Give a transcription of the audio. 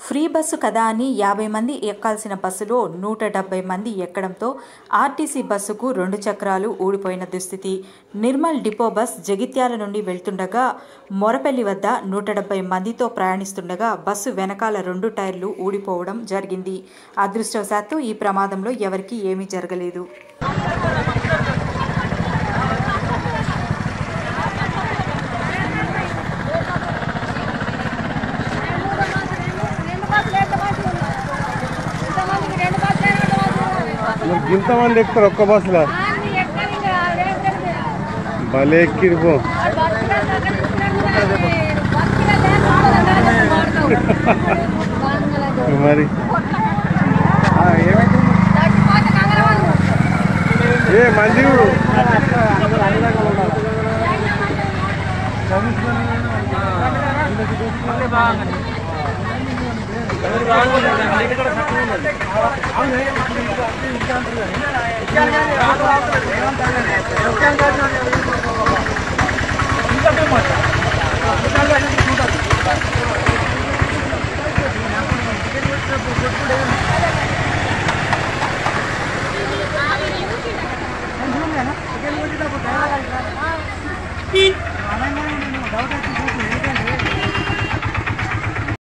Free bus కదా అని 50 మంది ఎక్కాల్సిన బస్సులో 170 మంది ఎక్కడంతో ఆర్టీసీ బస్సుకు 2 చక్రాలు ఊడిపోయిన దుస్థితి. నిర్మల్ డిపో బస్ జగిత్యాల నుండి వెళ్తుండగా మొరపెల్లి వద్ద 170 మందితో ప్రయాణిస్తుండగా బస్సు వెనకాల 2 టైర్లు ఊడిపోవడం జరిగింది. అదృష్టవశాత్తు ఈ ప్రమాదంలో ఎవరికీ ఏమీ జరగలేదు. ఇంతమంది ఎక్కుతారు ఒక్క బస్సులో భలే ఎక్కిరిపో మరి ఏ మంది Beep.